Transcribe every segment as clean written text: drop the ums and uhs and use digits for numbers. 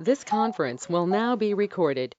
This conference will now be recorded.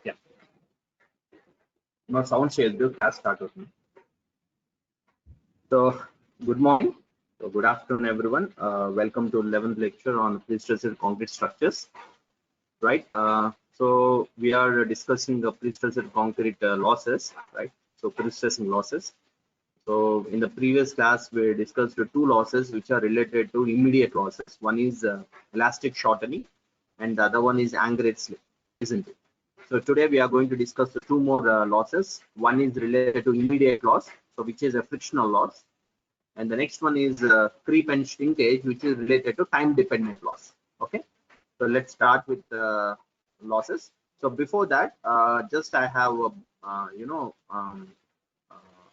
Yeah. Now sound share the class start with me. So good morning. So good afternoon, everyone. Welcome to 11th lecture on pre-stressed concrete structures. Right. So we are discussing the pre-stressed concrete losses. Right. So pre-stressing losses. So in the previous class, we discussed the two losses which are related to immediate losses. One is elastic shortening, and the other one is anchorage slip, isn't it? So today we are going to discuss the two more losses. One is related to immediate loss, so which is a frictional loss, and the next one is creep and shrinkage, which is related to time-dependent loss. Okay, so let's start with losses. So before that, just I have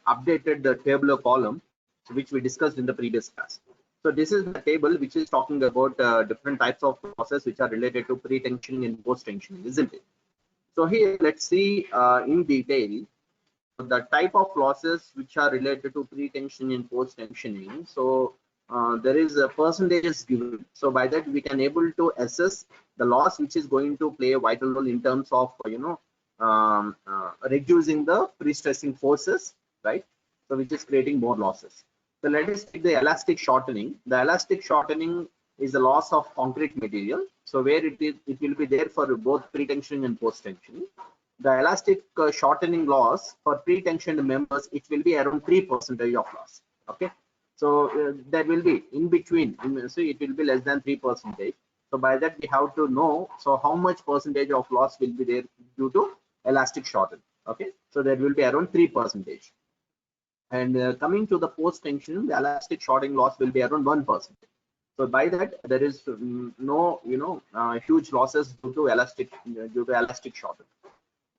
updated the tabular column, so which we discussed in the previous class. So this is the table which is talking about different types of losses which are related to pre-tensioning and post-tensioning, isn't it? So here, let's see in detail the type of losses which are related to pre-tensioning and post-tensioning. So there is a percentages given. So by that we can able to assess the loss which is going to play a vital role in terms of reducing the pre-stressing forces, right? So which is creating more losses. So let us take the elastic shortening. The elastic shortening is the loss of concrete material. So where it will be there for both pre-tensioning and post-tensioning. The elastic shortening loss for pre-tensioned members, it will be around 3% of loss. Okay, so there will be in between, so it will be less than 3%. So by that we have to know, so how much percentage of loss will be there due to elastic shortening. Okay, so there will be around 3%. And coming to the post tension, the elastic shortening loss will be around 1%. So by that there is no huge losses due to elastic shortening.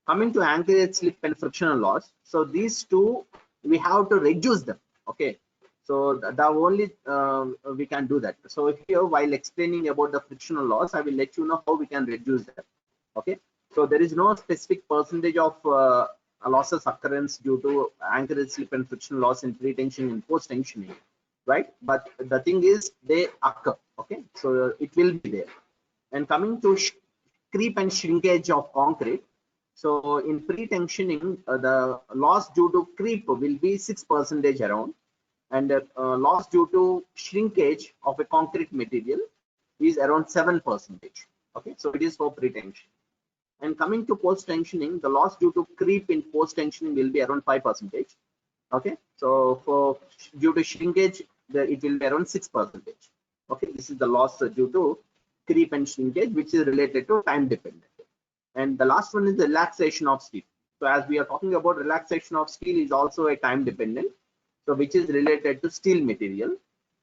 Coming to anchorage slip and frictional loss, so these two we have to reduce them. Okay, so the only we can do that. So here, while explaining about the frictional loss, I will let you know how we can reduce that. Okay, so there is no specific percentage of losses occurrence due to anchorage slip and frictional loss in pre-tension and post-tensioning, right? But the thing is, they occur. Okay, so it will be there. And coming to creep and shrinkage of concrete, so in pre-tensioning, the loss due to creep will be 6% around, and loss due to shrinkage of a concrete material is around 7%. Okay, so it is for pre-tension. And coming to post-tensioning, the loss due to creep in post-tensioning will be around 5%. Okay, so for due to shrinkage, it will be around 6%. Okay, this is the loss due to creep and shrinkage, which is related to time dependent. And the last one is the relaxation of steel. So as we are talking about, relaxation of steel is also a time dependent, so which is related to steel material.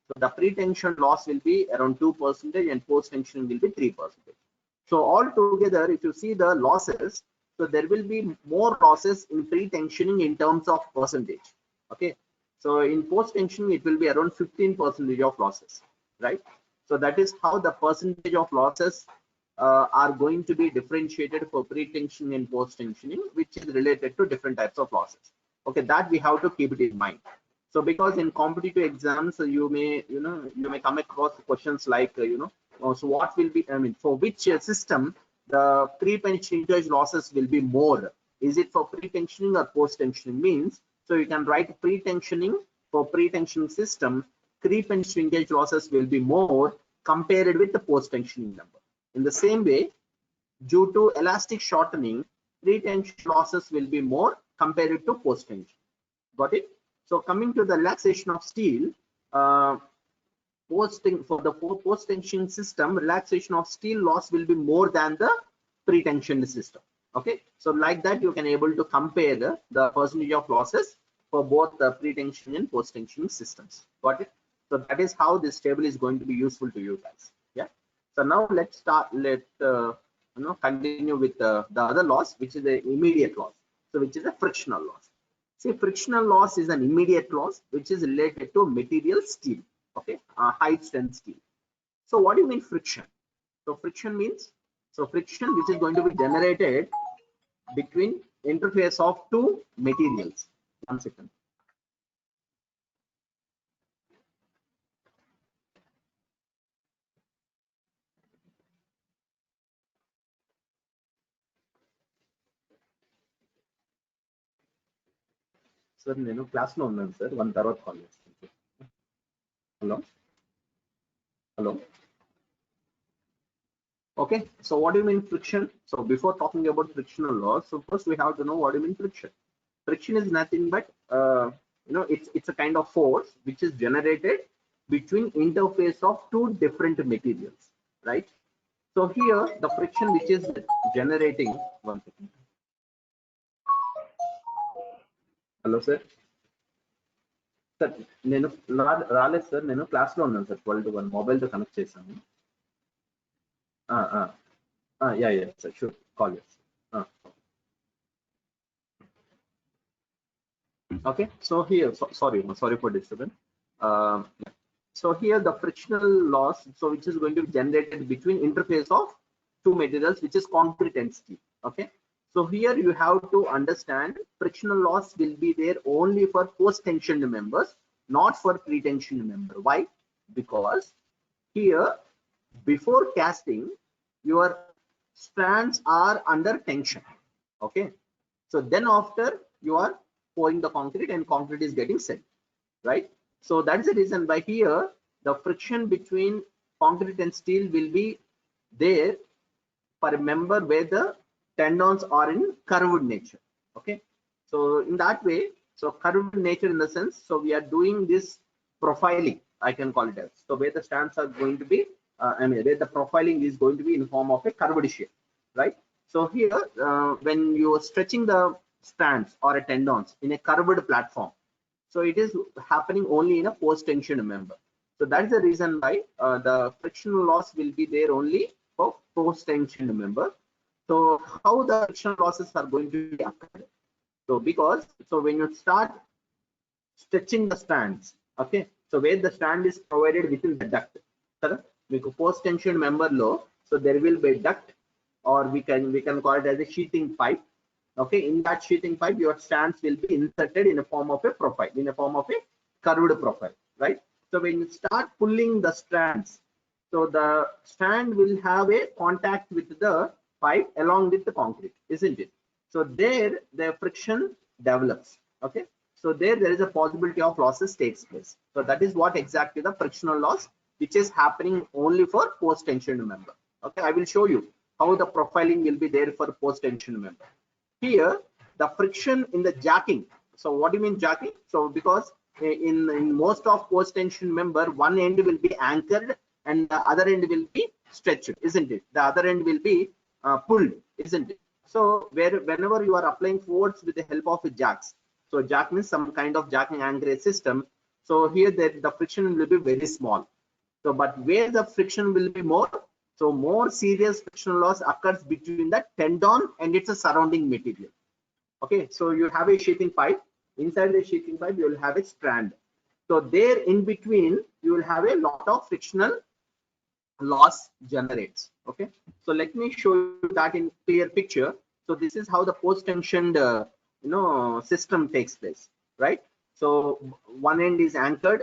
So the pre-tension loss will be around 2% and post-tension will be 3%. So all together, if you see the losses, so there will be more losses in pre-tensioning in terms of percentage. Okay, so in post-tensioning it will be around 15% of losses, right? So that is how the percentage of losses are going to be differentiated for pre-tensioning and post-tensioning, which is related to different types of losses. Okay, that we have to keep it in mind. So because in competitive exams, you may come across questions like so what will be, I mean, for which system the creep and shrinkage losses will be more? Is it for pre-tensioning or post-tensioning? Means, so you can write pre-tensioning. For pre-tensioning system, creep and shrinkage losses will be more compared with the post-tensioning number. In the same way, due to elastic shortening, pre-tension losses will be more compared to post-tension. Got it? So coming to the relaxation of steel, for the post-tension system, relaxation of steel loss will be more than the pre-tension system. Okay, so like that you can able to compare the percentage of losses for both the pre-tensioning and post-tensioning systems. Got it? So that is how this table is going to be useful to you guys. Yeah. So now let's start. Continue with the other loss, which is the immediate loss. So which is a frictional loss. See, frictional loss is an immediate loss which is related to material steel. Okay, high strength steel. So what do you mean friction? So friction means, so friction which is going to be generated between interface of two materials. One second. Sir, నేను class లో ఉన్నాను sir, one తర్వాత call చేస్తాను. Hello. Hello. Okay, so what do you mean friction? So before talking about frictional loss, so first we have to know what do you mean friction. Friction is nothing but it's a kind of force which is generated between interface of two different materials, right? So here the friction which is generating, one second. Hello sir. Sir నేను రాలేదు sir, నేను class లో ఉన్నాను sir. 12 to 1 mobile తో connect చేశాను. Yeah sir, sure, call you. Okay, so here, sorry for disturbance. So here the frictional loss, so which is going to be generated between interface of two materials, which is concrete and steel. Okay, so here you have to understand frictional loss will be there only for post-tensioned members, not for pre-tensioned member. Why? Because here before casting your strands are under tension. Okay, so then after you are pouring the concrete and concrete is getting set, right? So that's the reason why here the friction between concrete and steel will be there for a member where the tendons are in curved nature. Okay, so in that way, so curved nature in the sense, so we are doing this profiling, I can call it as, so where the strands are going to be where the profiling is going to be in form of a curved shape, right? So here when you are stretching the strands or a tendons in a curved platform, so it is happening only in a post-tension member. So that's the reason why the frictional loss will be there only for post-tension member. So how the frictional losses are going to be occurred? So because, so when you start stretching the strands, okay, so where the strand is provided within the duct, post-tension member low, so there will be a duct, or we can call it as a sheathing pipe. Okay, in that sheathing pipe your strands will be inserted in a form of a profile, in a form of a curved profile, right? So when you start pulling the strands, so the strand will have a contact with the pipe along with the concrete, isn't it? So there the friction develops. Okay, so there is a possibility of losses takes place. So that is what exactly the frictional loss, which is happening only for post-tension member. Okay, I will show you how the profiling will be there for post-tension member. Here the friction in the jacking. So what do you mean jacking? So because in most of post-tension member, one end will be anchored and the other end will be stretched, isn't it? The other end will be pulled, isn't it? So whenever you are applying force with the help of jacks, so jack means some kind of jacking anchorage system. So here the friction will be very small. So but where the friction will be more, so more serious friction loss occurs between the tendon and its surrounding material. Okay, so you have a sheathing pipe. Inside the sheathing pipe you will have a strand. So there in between you will have a lot of frictional loss generates. Okay, so let me show you that in clear picture. So this is how the post-tensioned system takes place, right? So one end is anchored,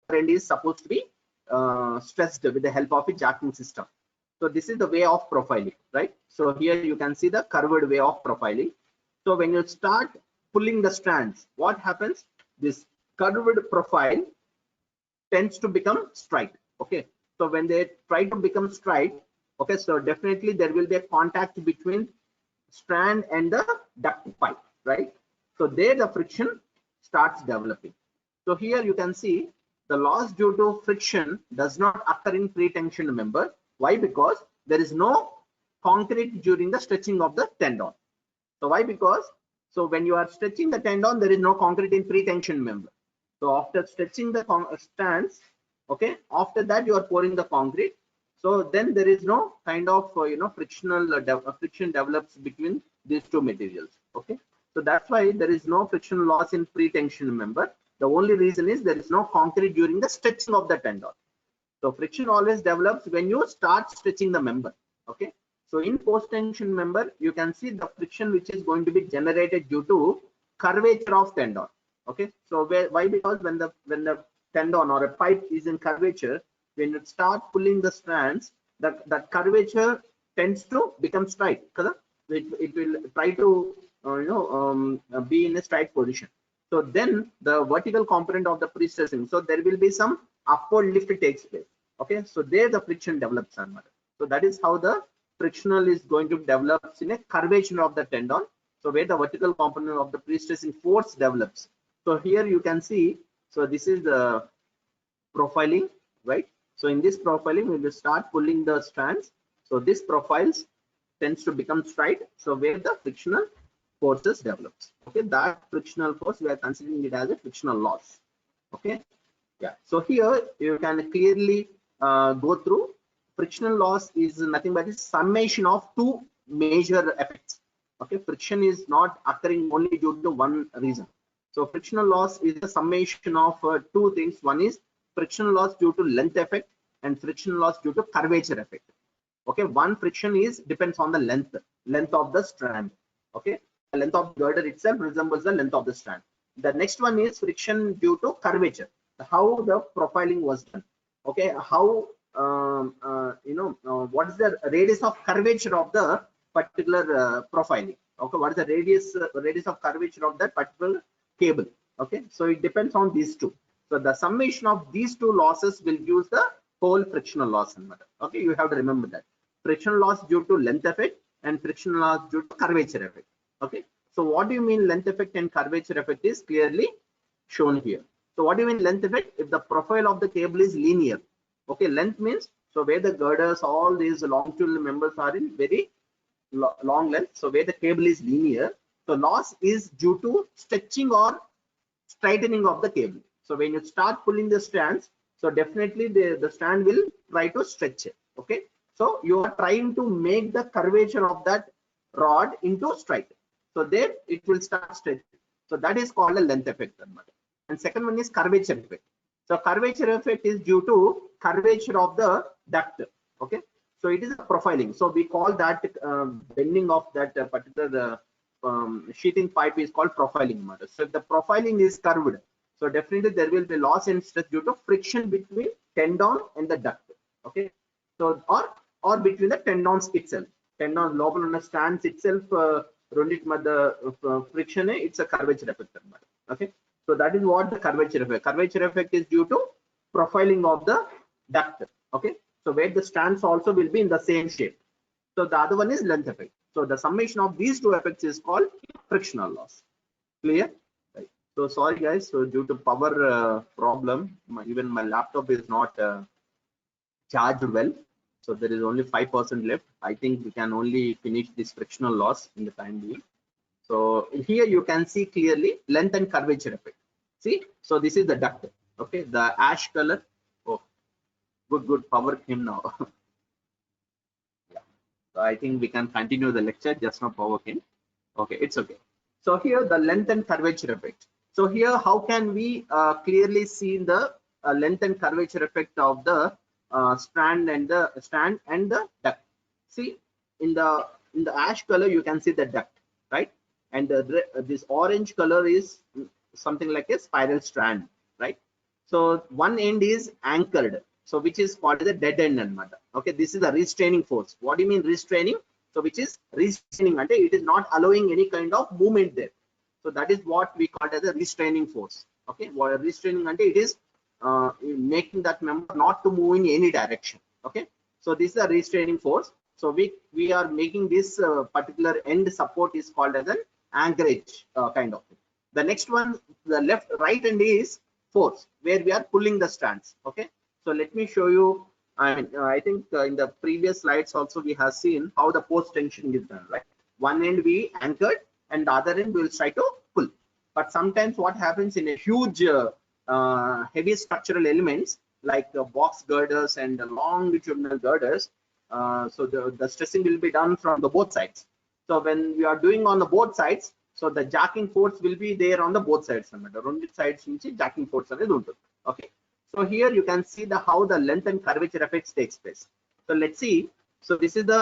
other end is supposed to be stressed with the help of a jacking system. So this is the way of profiling, right? So here you can see the curved way of profiling. So when you start pulling the strands, what happens? This curved profile tends to become straight. Okay, so when they try to become straight, okay, so definitely there will be a contact between strand and the duct pipe, right? So there the friction starts developing. So here you can see the loss due to friction does not occur in pre-tension member. Why? Because there is no concrete during the stretching of the tendon. So why? Because so when you are stretching the tendon, there is no concrete in pre-tension member. So after stretching the strands, okay, after that you are pouring the concrete. So then there is no kind of frictional friction develops between these two materials. Okay, so that's why there is no friction loss in pre-tension member. The only reason is there is no concrete during the stretching of the tendon. So friction always develops when you start stretching the member. Okay. So in post-tension member, you can see the friction which is going to be generated due to curvature of tendon. Okay. So why? Because when the tendon or a pipe is in curvature, when you start pulling the strands, that curvature tends to become straight. It will try to be in a straight position. So then the vertical component of the pre-stressing. So there will be some upward lift takes place. Okay, so there the friction develops. So that is how the frictional is going to develop in a curvature of the tendon. So where the vertical component of the pre-stressing force develops. So here you can see. So this is the profiling, right? So in this profiling, we will start pulling the strands. So this profiles tends to become straight. So where the frictional forces develops. Okay, that frictional force we are considering it as a frictional loss. Okay, yeah. So here you can clearly go through. Frictional loss is nothing but a summation of two major effects. Okay, friction is not occurring only due to one reason. So frictional loss is a summation of two things. One is friction loss due to length effect and friction loss due to curvature effect. Okay, one friction is depends on the length of the strand. Okay, the length of the girder itself resembles the length of the strand. The next one is friction due to curvature, how the profiling was done. Okay, how what is the radius of curvature of the particular profiling. Okay, what is the radius of curvature of that particular cable. Okay, so it depends on these two. So the summation of these two losses will give the whole frictional loss. Okay, you have to remember that friction loss due to length effect and friction loss due to curvature effect. Okay, so what do you mean length effect and curvature effect is clearly shown here. So what do you mean length effect? If the profile of the cable is linear. Okay, length means so where the girders, all these longitudinal members are in very long length. So where the cable is linear, so loss is due to stretching or straightening of the cable. So when you start pulling the strands, so definitely the strand will try to stretch it. Okay, so you are trying to make the curvature of that rod into straight. So there it will start stretching. So that is called a length effect. And second one is curvature effect. So curvature effect is due to curvature of the duct. Okay, so it is a profiling. So we call that bending of that particular sheathing pipe is called profiling. So if the profiling is curved, so definitely there will be loss in stress due to friction between tendon and the duct. Okay, so or between the tendons itself. Tendon local stands itself. Friction it's a curvature effect. Okay, so that is what the curvature effect. Curvature effect is due to profiling of the duct. Okay, so where the strands also will be in the same shape. So the other one is length effect. So the summation of these two effects is called frictional loss. Clear? Right. So sorry guys. So due to power problem, even my laptop is not charged well. So there is only 5% left. I think we can only finish this frictional loss in the time being. So here you can see clearly length and curvature effect. See, so this is the duct. Okay, the ash color. Oh, good power came now. Yeah. So I think we can continue the lecture. Just now power came. Okay, it's okay. So here the length and curvature effect. So here how can we clearly see the length and curvature effect of the strand and the duct. See in the ash color you can see the duct, right? And this orange color is something like a spiral strand, right? So one end is anchored, so which is called as a dead end. Okay, this is the restraining force. What do you mean restraining? So which is restraining, and it is not allowing any kind of movement there. So that is what we call as a restraining force. Okay, what restraining, and it is making that member not to move in any direction. Okay, so this is a restraining force. So we are making this particular end support is called as an anchorage kind of thing. The next one, the right end is force, where we are pulling the strands. Okay, so let me show you. I think in the previous slides also we have seen how the post tension is done, right? One end we anchored, and the other end we will try to pull. But sometimes what happens in a huge heavy structural elements like box girders and longitudinal girders, so the stressing will be done from the both sides. So when we are doing on the both sides, so the jacking force will be there on the both sides. రెండు sides నుంచి jacking force అనేది ఉంటుంది. Okay. So here you can see the how the length and curvature effects takes place. So let's see. So this is the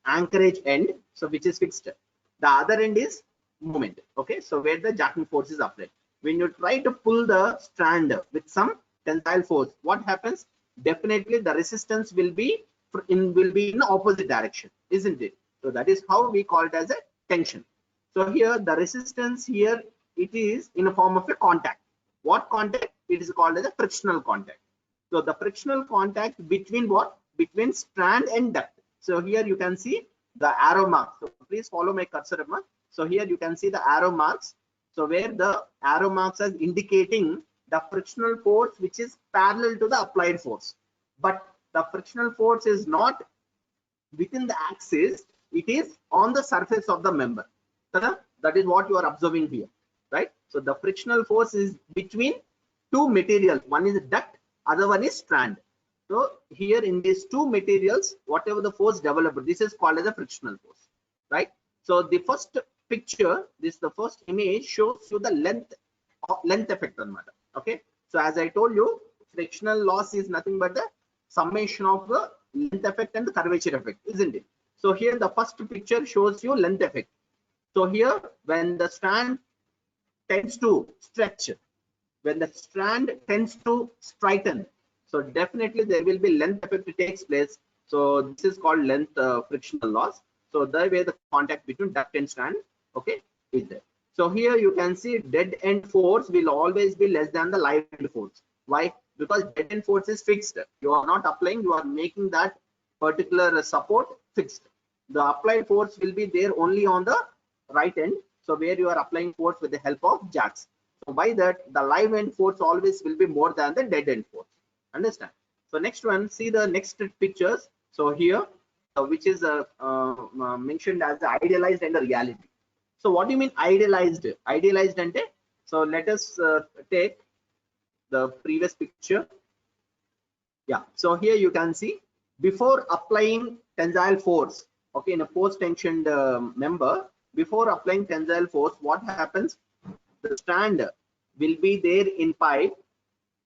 anchorage end, so which is fixed. The other end is movement. Okay, so where the jacking force is applied. When you try to pull the strand with some tensile force, what happens? Definitely the resistance will be in opposite direction, isn't it? So that is how we call it as a tension. So here the resistance here, it is in a form of a contact. What contact? It is called as a frictional contact. So the frictional contact between what? Between strand and duct. So here you can see the arrow marks. So please follow my cursor. So here you can see the arrow marks. So where the arrow marks are indicating the frictional force which is parallel to the applied force. But the frictional force is not within the axis, it is on the surface of the member. That is what you are observing here, right? So the frictional force is between two materials. One is duct, other one is strand. So here in these two materials, whatever the force developed, this is called as a frictional force, right? So the first picture, the first image shows you the length effect on matter. Okay, so as I told you, frictional loss is nothing but the summation of the length effect and the curvature effect, isn't it? So here the first picture shows you length effect. So here when the strand tends to stretch, when the strand tends to straighten, so definitely there will be length effect takes place. So this is called length frictional loss. So the way the contact between duct and strand, okay, is there. So here you can see dead end force will always be less than the live end force. Why? Because dead end force is fixed. You are not applying, you are making that particular support fixed. The applied force will be there only on the right end. So where you are applying force with the help of jacks. So by that, the live end force always will be more than the dead end force. Understand? So next one, see the next pictures. So here, which is mentioned as the idealized and the reality. So what do you mean idealized? Idealized ante, so let us take the previous picture. Yeah, so here you can see before applying tensile force, okay, in a post tensioned member, before applying tensile force, what happens? The strand will be there in pipe,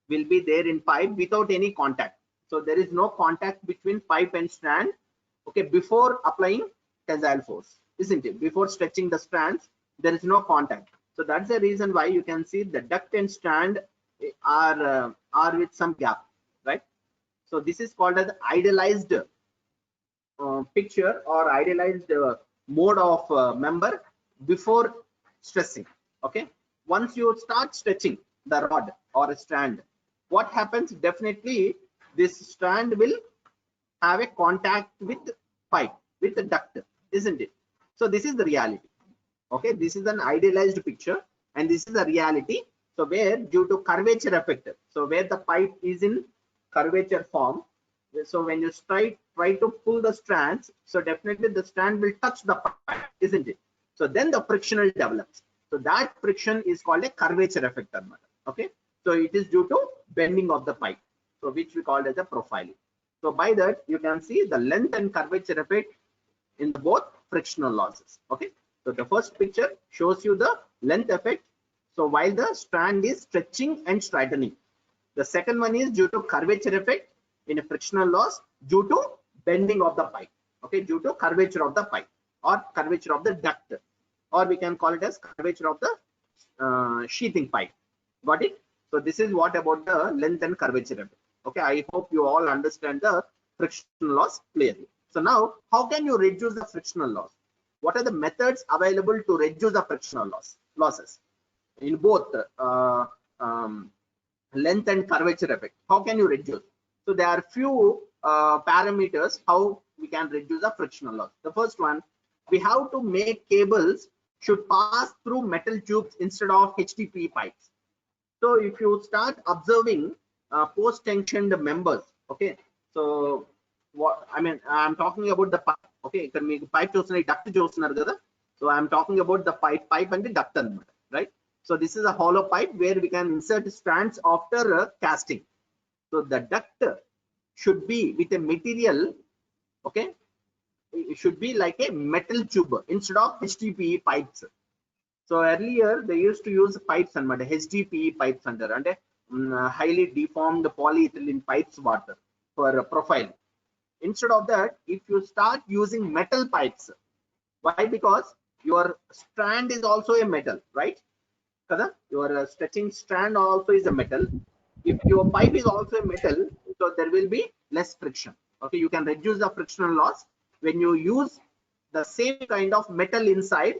without any contact. So there is no contact between pipe and strand, okay, before applying tensile force, isn't it? Before stretching the strands, there is no contact. So that's the reason why you can see the duct and strand are with some gap, right? So this is called as idealized picture or idealized mode of member before stressing. Okay, once you start stretching the rod or a strand, what happens? Definitely this strand will have a contact with pipe, with the duct, isn't it? So this is the reality. Okay, this is an idealized picture and this is the reality. So where due to curvature effect, so where the pipe is in curvature form, so when you try to pull the strands, so definitely the strand will touch the pipe, isn't it? So then the frictional develops. So that friction is called a curvature effect. Okay, so it is due to bending of the pipe, so which we call as a profiling. So by that you can see the length and curvature effect in both frictional losses. Okay, so the first picture shows you the length effect, so while the strand is stretching and straightening. The second one is due to curvature effect in a frictional loss due to bending of the pipe, okay, due to curvature of the pipe or curvature of the duct, or we can call it as curvature of the sheathing pipe. Got it? So this is what about the length and curvature effect. Okay, I hope you all understand the frictional loss clearly. So now, how can you reduce the frictional loss? What are the methods available to reduce the frictional losses in both length and curvature effect? How can you reduce? So there are few parameters how we can reduce the frictional loss. The first one, we have to make cables should pass through metal tubes instead of HDPE pipes. So if you start observing post tensioned members, okay, so what I mean, I'm talking about the pipe. Okay, ఇక్కడ మీకు pipe చూస్తున్నారు, duct చూస్తున్నారు కదా. So I'm talking about the pipe and the duct, right? So this is a hollow pipe where we can insert strands after casting. So the duct should be with a material, okay, it should be like a metal tube instead of HDPE pipes. So earlier they used to use pipes and HDPE pipes under and highly deformed polyethylene pipes water for profile. Instead of that, if you start using metal pipes, why? Because your strand is also a metal, right? Kada? Your stretching strand also is a metal. If your pipe is also a metal, so there will be less friction. Okay, you can reduce the frictional loss when you use the same kind of metal inside,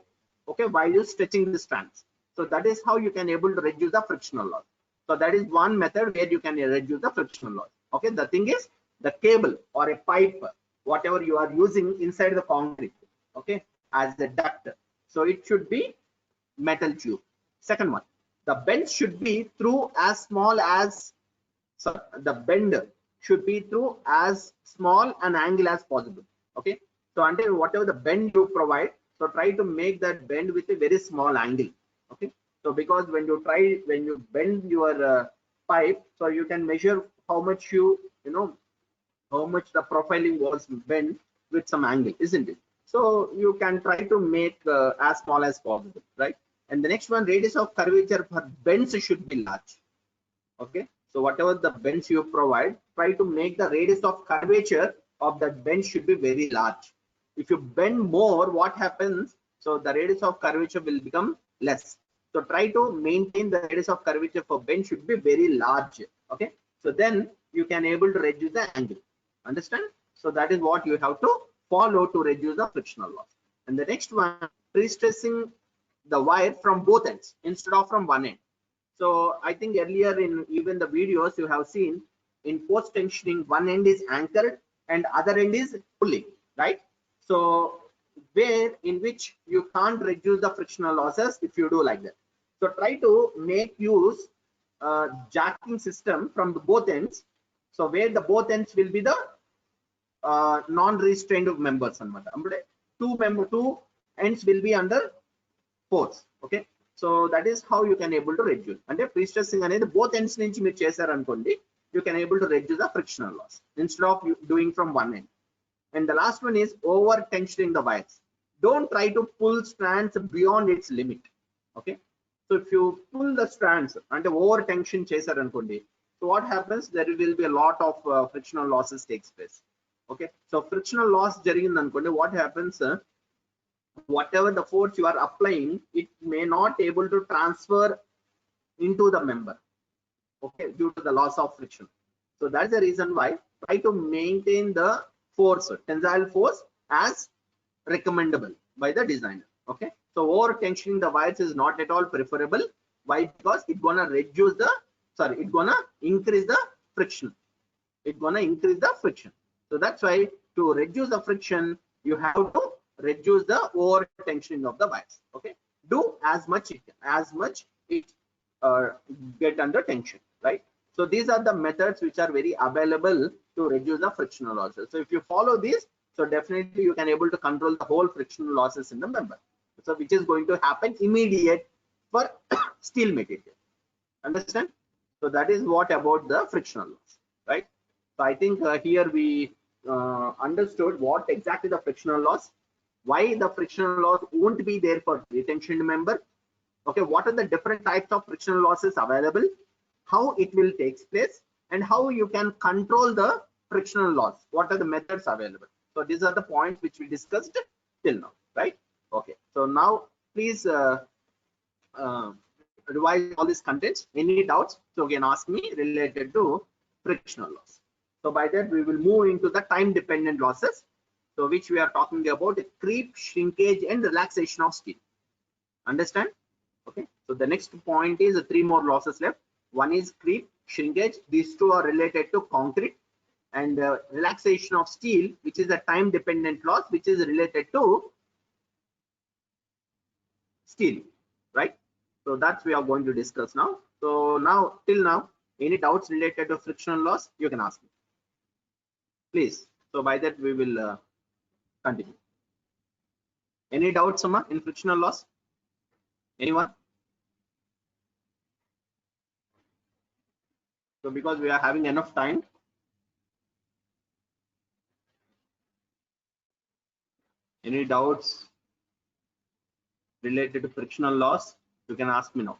okay, while you stretching the strands. So that is how you can able to reduce the frictional loss. So that is one method where you can reduce the frictional loss. Okay, the thing is the cable or a pipe, whatever you are using inside the concrete, okay, as a duct. So it should be metal tube. Second one, the bend should be through as small as, so the bend should be through as small an angle as possible. Okay, so until whatever the bend you provide, so try to make that bend with a very small angle. Okay, so because when you bend your pipe, so you can measure how much you know how much the profiling was bent with some angle, isn't it? So you can try to make as small as possible, right? And the next one, radius of curvature for bends should be large. Okay, so whatever the bends you provide, try to make the radius of curvature of that bend should be very large. If you bend more, what happens? So the radius of curvature will become less. So try to maintain the radius of curvature for bend should be very large. Okay, so then you can able to reduce the angle. Understand? So that is what you have to follow to reduce the frictional loss. And the next one, pre-stressing the wire from both ends instead of from one end. So I think earlier in even the videos you have seen, in post tensioning, one end is anchored and other end is pulling, right? So where in which you can't reduce the frictional losses if you do like that. So try to make use jacking system from the both ends. So where the both ends will be the non-restrained members, two ends will be under force. Okay, so that is how you can able to reduce. And pre-stressing అనేది both ends నుంచి మీరు చేశారనుకోండి, you can able to reduce the frictional loss instead of you doing from one end. And the last one is over tensioning the wires. Don't try to pull strands beyond its limit. Okay, so if you pull the strands and over tension చేశారనుకోండి, so what happens? There will be a lot of frictional losses takes place. Okay, so frictional loss జరిగిందనుకోండి, what happens? Whatever the force you are applying, it may not able to transfer into the member, okay, due to the loss of friction. So that's the reason why try to maintain the force, tensile force, as recommendable by the designer. Okay, so over tensioning the wires is not at all preferable. Why? Because it's gonna reduce the, sorry, it's gonna increase the friction. It's gonna increase the friction. So that's why to reduce the friction, you have to reduce the over tensioning of the wires. Okay, do as much it get under tension, right? So these are the methods which are very available to reduce the frictional losses. So if you follow these, so definitely you can able to control the whole frictional losses in the member, so which is going to happen immediate for steel material. Understand? So that is what about the frictional loss, right? So I think here we understood what exactly the frictional loss, why the frictional loss won't be there for retention member. Okay, what are the different types of frictional losses available, how it will take place, and how you can control the frictional loss, what are the methods available. So these are the points which we discussed till now, right? Okay, so now please revise all these contents. Any doubts, so you can ask me related to frictional loss. So by that we will move into the time dependent losses, so which we are talking about creep, shrinkage, and relaxation of steel. Understand? Okay, so the next point is 3 more losses left. One is creep, shrinkage. These two are related to concrete, and relaxation of steel, which is a time dependent loss, which is related to steel, right? So that's we are going to discuss now. So now till now, any doubts related to frictional loss, you can ask me, please. So by that we will continue. Any doubts, Amma, in frictional loss? Anyone? So because we are having enough time, any doubts related to frictional loss, you can ask me now.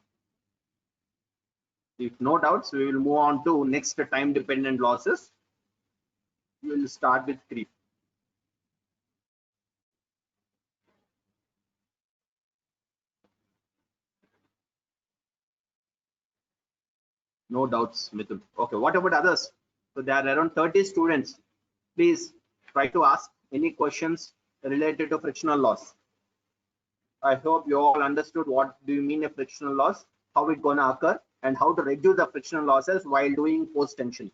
If no doubts, we will move on to next time dependent losses. We will start with creep. No doubts, Mithun. Okay, what about others? So there are around 30 students. Please try to ask any questions related to frictional loss. I hope you all understood what do you mean a frictional loss, how it's gonna occur, and how to reduce the frictional losses while doing post tension.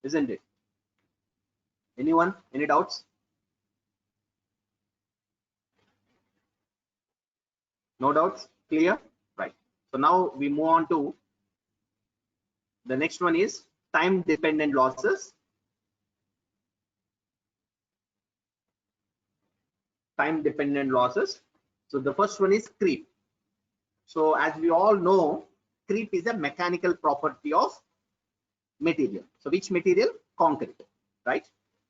Isn't it? Anyone? Any doubts? No doubts? Clear? Right. So now we move on to the next one is time dependent losses. Time dependent losses. So the first one is creep. So as we all know, creep is a mechanical property of material. So which material? Concrete, right?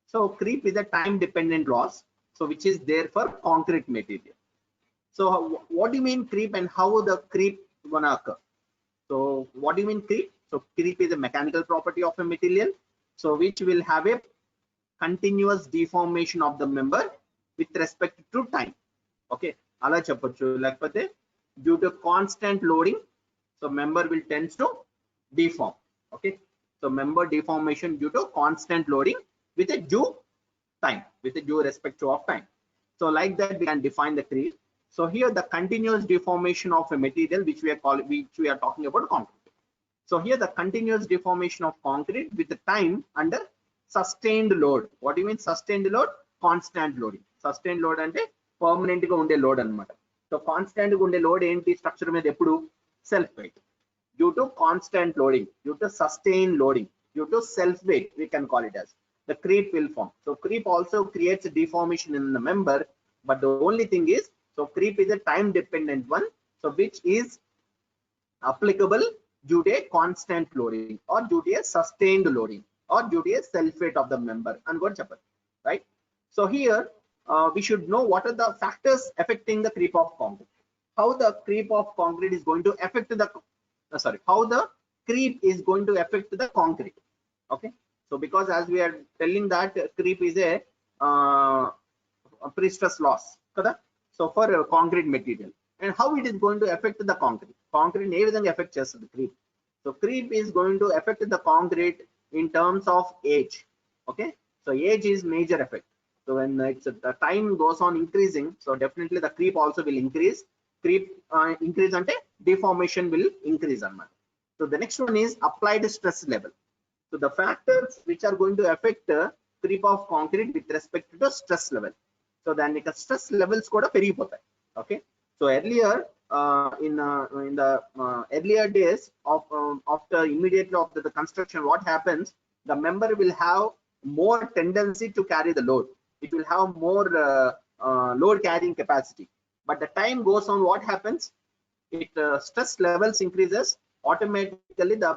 So creep is a time dependent loss, so which is there for concrete material. So what do you mean creep and how the creep gonna occur? So what do you mean creep? So creep is a mechanical property of a material, so which will have a continuous deformation of the member with respect to time. Okay, ala cheppochu lekapothe due to constant loading, so member will tends to deform. Okay, so member deformation due to constant loading with a due time, with a due respect to of time. So like that we can define the creep. So here the continuous deformation of a material which we are talking about concrete. So here the continuous deformation of concrete with the time under sustained load. What do you mean sustained load? Constant loading. Sustained load ante permanent ga unde load anamata. So constant ga unde load enti structure మీద ఎప్పుడు self weight. Due to constant loading, due to sustained loading, due to self weight, we can call it as the creep will form. So creep also creates a deformation in the member, but the only thing is, so creep is a time dependent one, so which is applicable due to a constant loading or due to a sustained loading or due to a self weight of the member and what happen, right? So here we should know what are the factors affecting the creep of concrete. How the creep of concrete is going to affect the how the creep is going to affect the concrete. Okay, so because as we are telling that creep is a pre-stress loss, so for a concrete material, and how it is going to affect the concrete ఏ విధంగా effect చేస్తుంది creep. So creep is going to affect the concrete in terms of age. Okay, so age is major effect. So when the time goes on increasing, so definitely the creep also will increase. Creep increase ante deformation will increase anamata. So the next one is applied stress level. So the factors which are going to affect creep of concrete with respect to the stress level. So then the stress levels kuda perigipotayi. Okay, so earlier in the earlier days of after immediately after the construction, what happens, the member will have more tendency to carry the load. It will have more load carrying capacity, but the time goes on, what happens, it stress levels increases, automatically the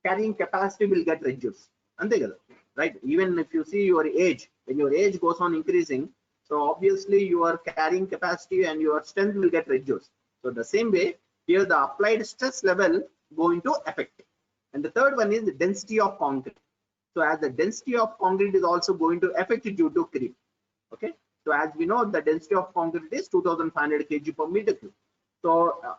carrying capacity will get reduced, ante kada, right? Even if you see your age, when your age goes on increasing, so obviously your carrying capacity and your strength will get reduced. So the same way here the applied stress level going to affect. And the third one is the density of concrete. So as the density of concrete is also going to affect due to creep. Okay, so as we know the density of concrete is 2500 kg per meter cube. So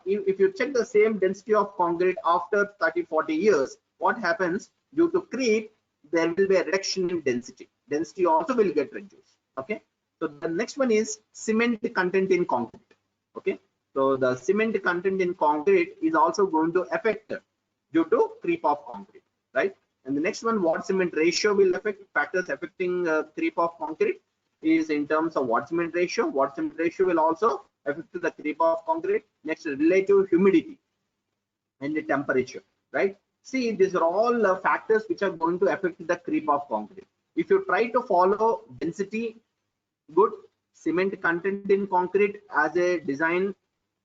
if you check the same density of concrete after 30-40 years, what happens, due to creep there will be a reduction in density. Density also will get reduced. Okay, so the next one is cement content in concrete. Okay, so the cement content in concrete is also going to affect due to creep of concrete, right? And the next one, water cement ratio will affect. Factors affecting creep of concrete is in terms of water cement ratio. Water cement ratio will also affect the creep of concrete. Next, relative humidity and the temperature, right? See, these are all factors which are going to affect the creep of concrete. If you try to follow density, good. cement content in concrete as a design,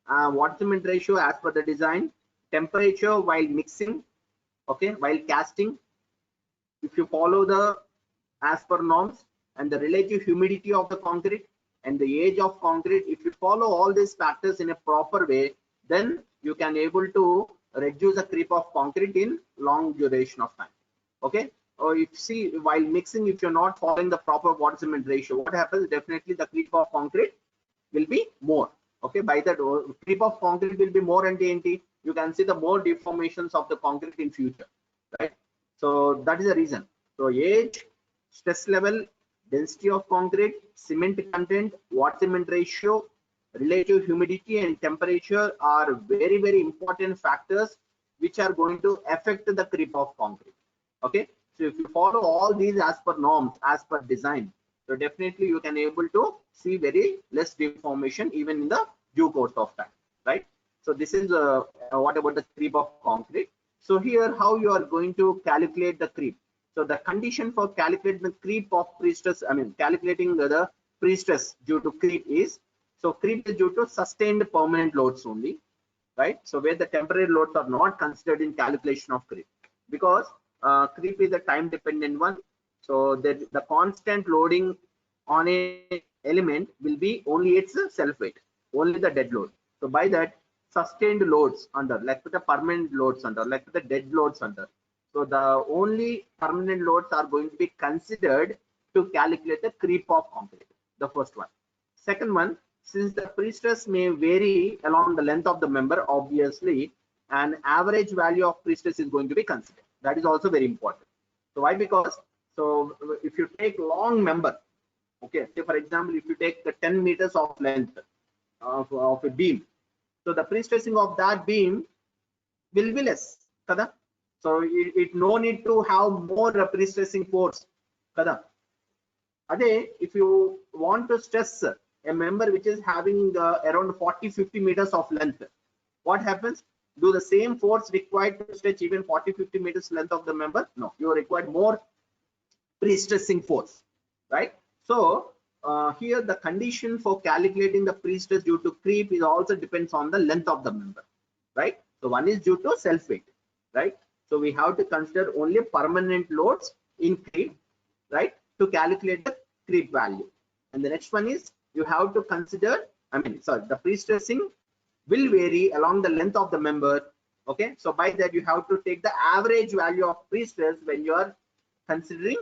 water cement ratio as per the design, temperature while mixing, okay, while casting, if you follow the as per norms, and the relative humidity of the concrete and the age of concrete, if you follow all these factors in a proper way, then you can able to reduce the creep of concrete in long duration of time. Okay, or if see while mixing, if you're not following the proper water cement ratio, what happens? Definitely the creep of concrete will be more. Okay, by that creep of concrete will be more, and TNT, you can see the more deformations of the concrete in future, right? So that is the reason. So age, stress level, density of concrete, cement content, water cement ratio, relative humidity and temperature are very important factors which are going to affect the creep of concrete. Okay, so if you follow all these as per norms, as per design, so definitely you can able to see very less deformation even in the due course of time, right? So this is what about the creep of concrete. So here how you are going to calculate the creep. So the condition for calculating the creep of pre-stress, I mean calculating the pre-stress due to creep is, so creep is due to sustained permanent loads only, right? So where the temporary loads are not considered in calculation of creep, because creep is a time dependent one. So the constant loading on a element will be only its self weight, only the dead load. So by that, sustained loads under, like the permanent loads under, like the dead loads under. So the only permanent loads are going to be considered to calculate the creep of concrete. The first one. Second one, since the pre-stress may vary along the length of the member, obviously an average value of pre-stress is going to be considered. That is also very important. So why? Because so if you take long member, okay, say for example, if you take the 10 meters of length of a beam, so the pre-stressing of that beam will be less, kada? So it no need to have more pre-stressing force, kada? Ade, if you want to stress a member which is having around 40-50 meters of length, what happens? Do the same force required to stretch even 40-50 meters length of the member? No, you require more pre-stressing force, right? So here the condition for calculating the pre-stress due to creep is also depends on the length of the member, right? So one is due to self weight, right? So we have to consider only permanent loads in creep, right, to calculate the creep value. And the next one is you have to consider, the pre-stressing will vary along the length of the member. Okay, so by that you have to take the average value of pre-stress when you are considering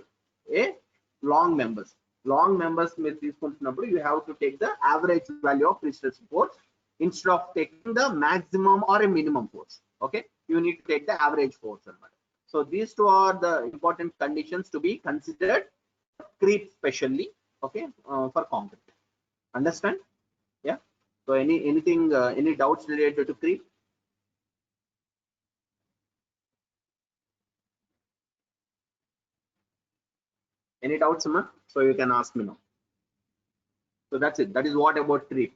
a long members. Long members you have to take the average value of pre-stress force instead of taking the maximum or a minimum force. Okay, you need to take the average force. So these two are the important conditions to be considered creep specially, okay, for concrete. Understand? Yeah. So anything any doubts related to creep? Any doubts, Amma? So you can ask me now. So that's it. That is what about creep.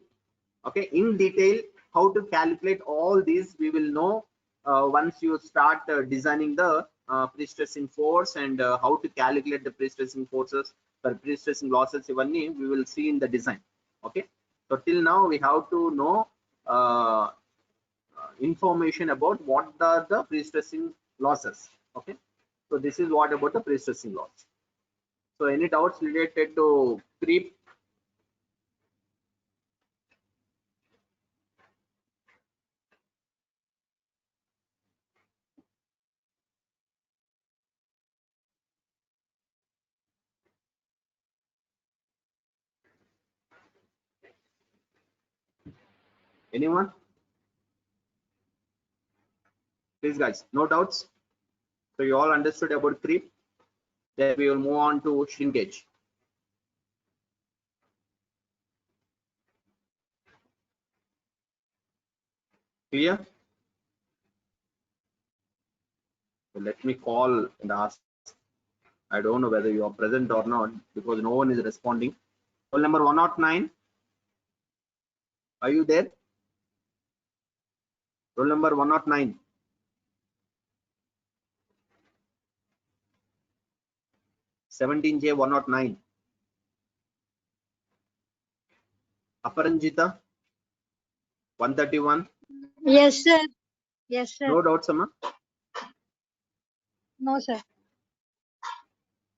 Okay, in detail how to calculate all these we will know once you start designing the pre-stressing force, and how to calculate the pre-stressing forces for pre-stressing losses, even we will see in the design. Okay, so till now we have to know information about what are the pre-stressing losses. Okay, so this is what about the pre-stressing loss. So any doubts related to creep? Anyone? Please guys, no doubts. So you all understood about creep. Then we will move on to shrinkage. Clear? So let me call and ask. I don't know whether you are present or not because no one is responding. Call number 109. Are you there? Roll number 109. J 109. Aparanjita, 131. Yes, sir. Yes, sir. No doubts, Amma? No, sir.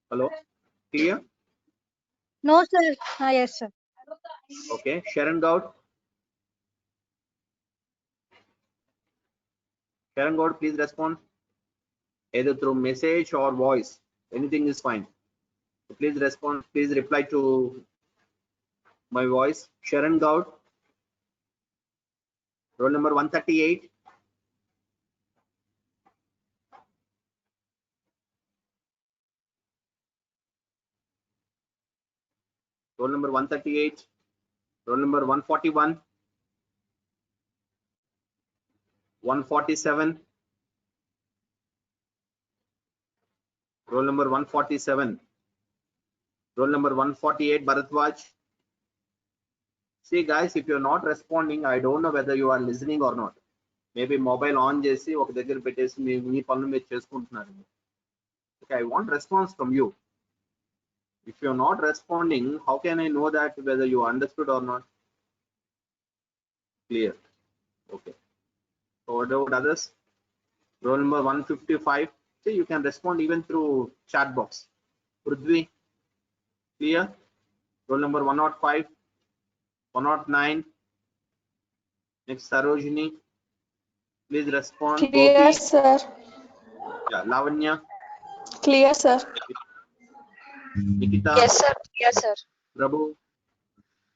Hello? Clear? No, sir. Yes, sir. Okay. Sharon Gaud. Sharon Gaud, please respond. Either through message or voice. Anything is fine. So please respond. Please reply to my voice. Sharon Gaud. Roll number 138. Roll number 138. Roll number 141. 147. Roll number 147. Roll number 148. Bharatwaj. See guys, if you're not responding, I don't know whether you are listening or not. Maybe mobile on చేసి ఒక దగ్గర పెట్టేసి మీ పనులు మీరు చేసుకుంటున్నారు. Okay, I want response from you. If you're not responding, how can I know that whether you understood or not? Clear. Okay. So what about others? Roll number 155. See, you can respond even through chat box. Prithvi. Clear. Roll number 105. 109. Next, Sarojini. Please respond. Clear, Gopi. sir. Yeah, Lavanya. Clear, sir. Nikita. Yes, sir. Yes, sir. Prabhu.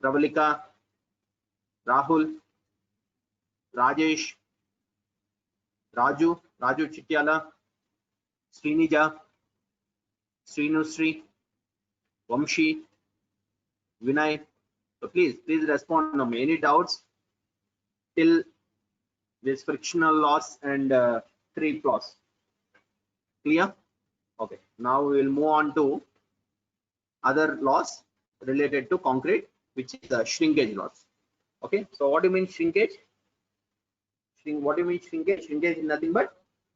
Pravalika. Rahul. Rajesh. Raju. Raju Chityala. Srinija. Srinusri. Vamshi. Vinay. So please respond. No, any doubts till this frictional loss and creep loss. Clear? Okay. Now we will move on to other loss related to concrete, which is the shrinkage loss. Okay. So what do you mean shrinkage? What do you mean shrinkage? Shrinkage is nothing but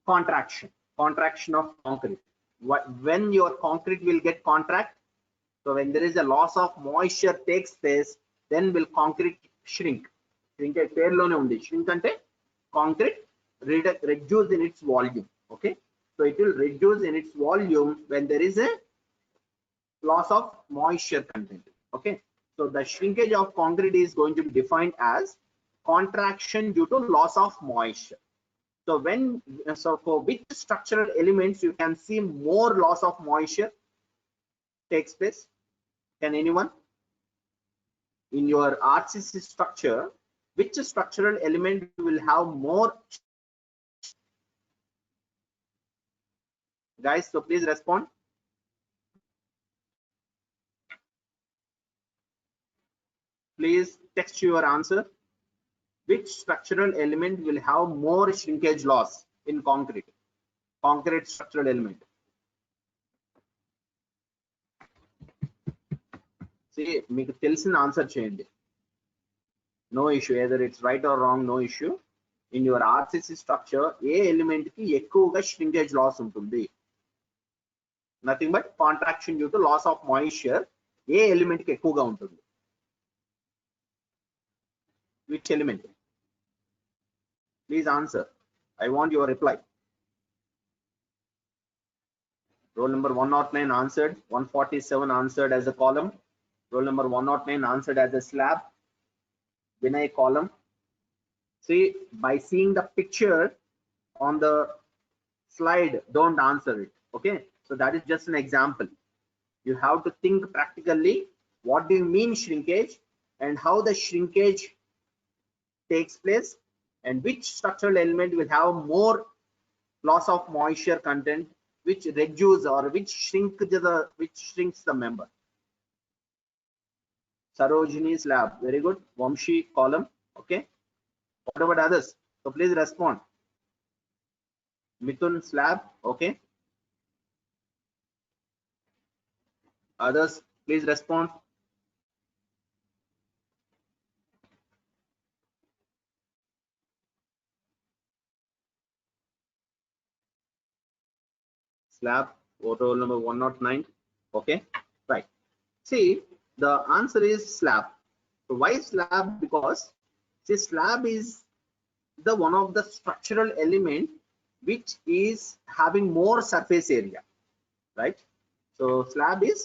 contraction. Contraction of concrete. When your concrete will get contract, so when there is a loss of moisture takes place, then will concrete shrink. Shrinkage పేరులోనే ఉంది. Shrink అంటే concrete reduce in its volume. Okay. So it will reduce in its volume when there is a loss of moisture content. Okay. So the shrinkage of concrete is going to be defined as contraction due to loss of moisture. So for which structural elements you can see more loss of moisture takes place? Can anyone? In your RCC structure, which structural element will have more? Guys, so please respond. Please text your answer. Which structural element will have more shrinkage loss in concrete? Concrete structural element. See, మీకు తెలిసిన answer చేయండి. No issue, either it's right or wrong, no issue. In your RCC structure, A element కి ఎక్కువగా shrinkage loss ఉంటుంది? Nothing but contraction due to loss of moisture. A element కి ఎక్కువగా ఉంటుంది? Which element? Please answer. I want your reply. Roll number 109 answered. 147 answered as a column. Roll number 109 answered as a slab. Vinay column. See, by seeing the picture on the slide, don't answer it. Okay. So that is just an example. You have to think practically. What do you mean shrinkage and how the shrinkage takes place, and which structural element will have more loss of moisture content, which reduce or which shrinks the member. Sarojini slab, very good. Vamshi column. Okay. What about others? So please respond. Mithun slab. Okay. Others, please respond. Slab, roll number 109. Okay, right. See, the answer is slab. So why slab? Because see, slab is the one of the structural element which is having more surface area, right? So slab is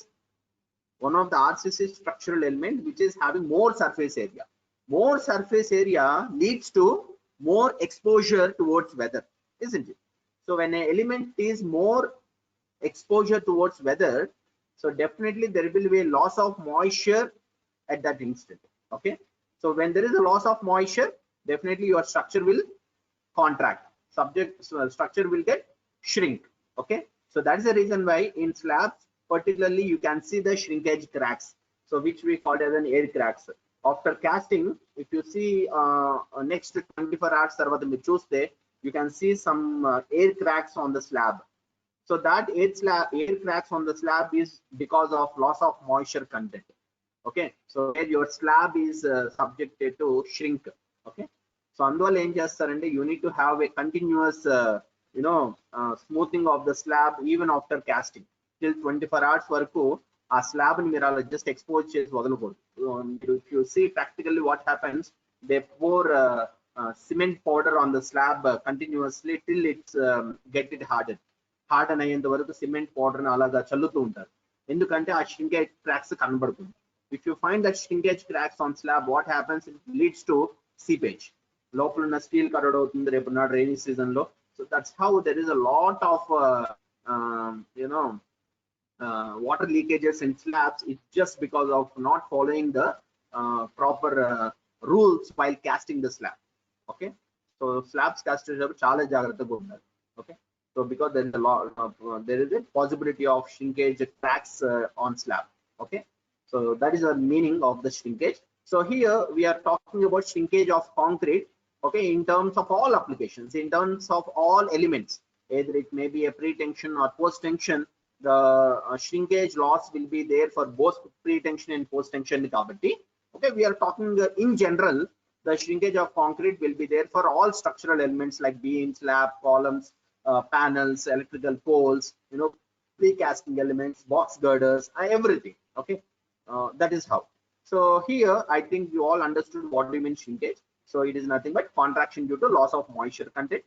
one of the RCC structural element which is having more surface area. More surface area leads to more exposure towards weather, isn't it? So when an element is more exposure towards weather, so definitely there will be a loss of moisture at that instant. Okay, so when there is a loss of moisture, definitely your structure will contract, structure will get shrink. Okay, so that's the reason why in slabs particularly you can see the shrinkage cracks, so which we call as an air cracks. After casting, if you see next 24 hours తర్వాత మీరు చూస్తే, you can see some air cracks on the slab. So that air cracks on the slab is because of loss of moisture content. Okay, so where your slab is subjected to shrink. Okay, so అందువల్ల ఏం చేస్తారంటే, you need to have a continuous smoothing of the slab even after casting till 24 hours వరకు ఆ slab ని మీరు అలా just expose చేసి వదలకూడదు. If you see practically what happens, they pour cement powder on the slab continuously till it's get it harden అయ్యేంత వరకు cement powder ని అలాగా చల్లుతూ ఉంటారు, ఎందుకంటే ఆ shrinkage cracks కనబడుతుంది. If you find that shrinkage cracks on slab, what happens? It leads to seepage. లోపల ఉన్న స్టీల్ కరడ్ అవుతుంది రేపు నాడు రైనీ సీజన్ లో. So that's how there is a lot of water leakages in slabs. It's just because of not following the proper rules while casting the slab. Okay, so slabs cast చాలా జాగ్రత్తగా ఉండాలి. Okay, so because there is a lot there is a possibility of shrinkage cracks on slab. Okay, so that is the meaning of the shrinkage. So here we are talking about shrinkage of concrete. Okay, in terms of all applications, in terms of all elements, either it may be a pre-tension or post-tension, the shrinkage loss will be there for both pre-tension and post-tension kabatti. Okay, we are talking in general, the shrinkage of concrete will be there for all structural elements like beams, slab, columns, panels, electrical poles, pre-casting elements, box girders, everything. Okay, that is how. So here I think you all understood what we mean shrinkage. So it is nothing but contraction due to loss of moisture content.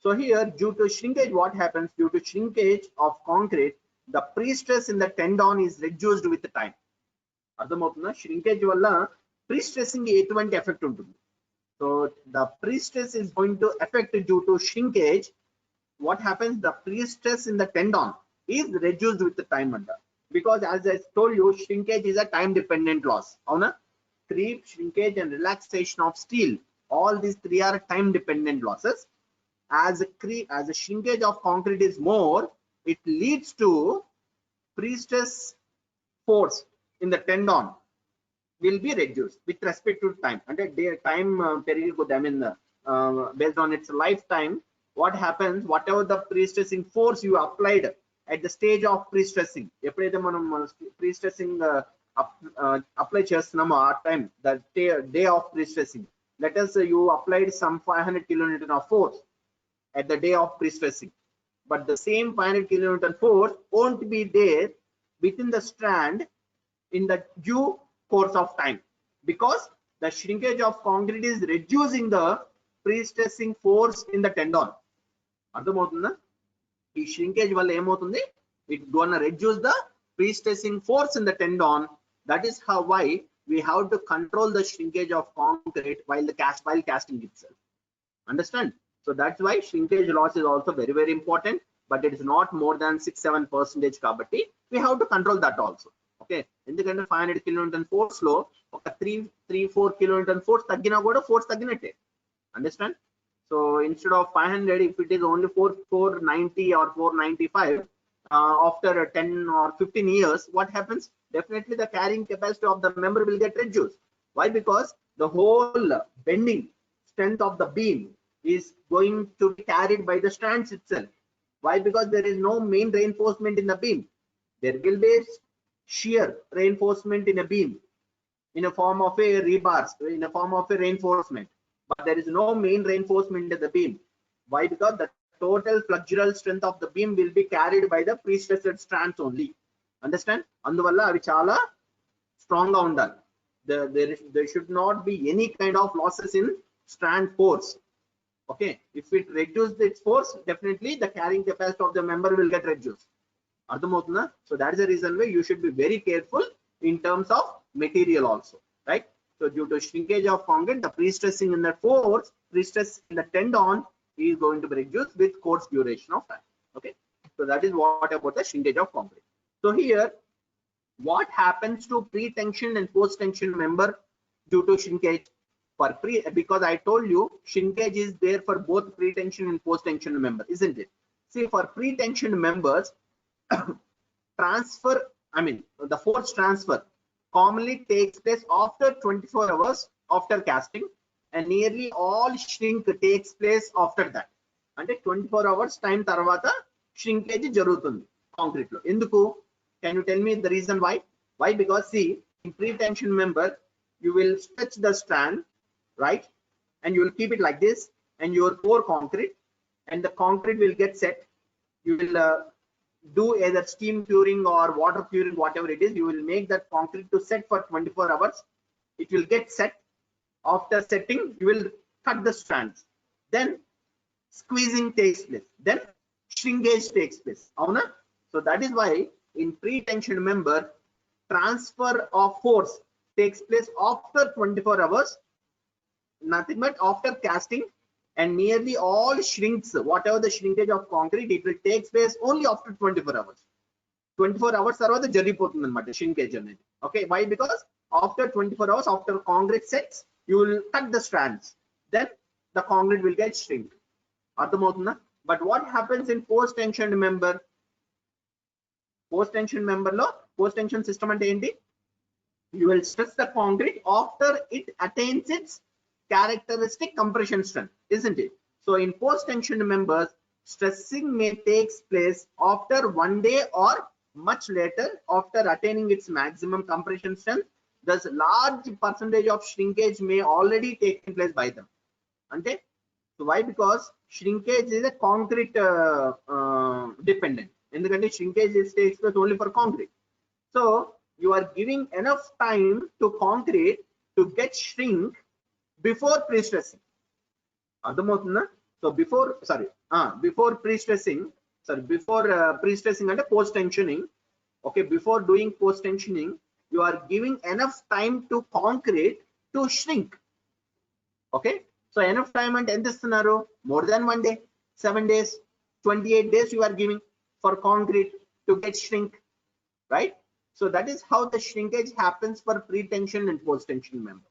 So here, due to shrinkage, what happens? Due to shrinkage of concrete, the pre-stress in the tendon is reduced with the time. అర్థమవుతుందా? shrinkage వల్ల pre-stressing ఎటువంటి effect ఉంటుంది? So the pre-stress is going to affect due to shrinkage. What happens? The pre-stress in the tendon is reduced with the time anta, because as I told you, shrinkage is a time dependent loss. Avuna? Creep, shrinkage and relaxation of steel, all these three are time dependent losses. As a shrinkage of concrete is more, it leads to pre-stress force in the tendon will be reduced with respect to time. And time based on its lifetime, what happens? Whatever the pre-stressing force you applied at the stage of pre-stressing, ఎప్పుడైతే మనం pre-stressing apply చేస్తున్నామో ఆ time, the day of pre-stressing, let us say you applied some 500 kilonewton of force at the day of pre-stressing, but the same 500 kilonewton force won't be there within the strand in the due course of time, because the shrinkage of concrete is reducing the pre-stressing force in the tendon. అర్థమవుతుందా? ఈ shrinkage వల్ల ఏమవుతుంది? It gonna reduce the pre-stressing force in the tendon. That is how why we have to control the shrinkage of concrete while casting itself. Understand? So that's why shrinkage loss is also very, very important, but it is not more than 6-7% kabatti we have to control that also. Okay, ఎందుకంటే 500 kilonewton force లో ఒక 3-4 kilonewton force తగ్గినా కూడా force తగ్గినట్టే. Understand? So instead of 500, if it is only 490 or 495, after 10 or 15 years, what happens? Definitely the carrying capacity of the member will get reduced. Why? Because the whole bending strength of the beam is going to be carried by the strands itself. Why? Because there is no main reinforcement in the beam. There will be shear reinforcement in a beam in a form of a rebars, in a form of a reinforcement, but there is no main reinforcement in the beam. Why? Because the total flexural strength of the beam will be carried by the pre-stressed strands only. Understand? అందువల్ల అవి చాలా strong గా ఉండాలి. there should not be any kind of losses in strand force. Okay, if it reduces its force, definitely the carrying capacity of the member will get reduced. Ardhamavutunda? So that is the reason why you should be very careful in terms of material also, right? So due to shrinkage of concrete, the pre-stressing in the force, pre-stress in the tendon is going to be reduced with course duration of time. Okay, so that is what about the shrinkage of concrete. So here, what happens to pre-tension and post-tension member due to shrinkage? For because I told you shrinkage is there for both pre-tension and post-tension member, isn't it? See, for pre-tension members, transfer, I mean the force transfer commonly takes place after 24 hours after casting, and nearly all shrink takes place after that. అంటే 24 hours time తర్వాత shrinkage జరుగుతుంది concrete లో. ఎందుకు? Can you tell me the reason why? Why? Because see, in pre-tension member, you will stretch the strand, right? And you will keep it like this, and you will pour concrete, and the concrete will get set. You will do either steam curing or water curing, whatever it is. You will make that concrete to set for 24 hours. It will get set. After setting, you will cut the strands. Then squeezing takes place. Then shrinkage takes place. Avuna? So that is why in pre-tension member, transfer of force takes place after 24 hours, nothing but after casting, and nearly all shrinks, whatever the shrinkage of concrete, it will take place only after 24 hours. 24 hours తర్వాత జరిగిపోతుంది అన్నమాట shrinkage అనేది. Okay, why? Because after 24 hours, after concrete sets, you will cut the strands, then the concrete will get shrink. అర్థమవుతుందా? But what happens in post-tension member? Post-tension member లో post-tension system అంటే ఏంటి? You will stress the concrete after it attains its characteristic compression strength, isn't it? So in post-tension members, stressing may take place after 1 day or much later after attaining its maximum compression strength. Thus large percentage of shrinkage may already take place by them. Ante, so why? Because shrinkage is a concrete dependent. ఎందుకంటే shrinkage takes place only for concrete. So you are giving enough time to concrete to get shrink before pre-stressing. అర్థమవుతుందా? So before pre-stressing, before pre-stressing and post-tensioning. Okay, before doing post-tensioning, you are giving enough time to concrete to shrink. Okay, so enough time and ఎంత ఇస్తున్నారు? More than 1 day, 7 days, 28 days you are giving for concrete to get shrink, right? So that is how the shrinkage happens for pre-tension and post-tension member.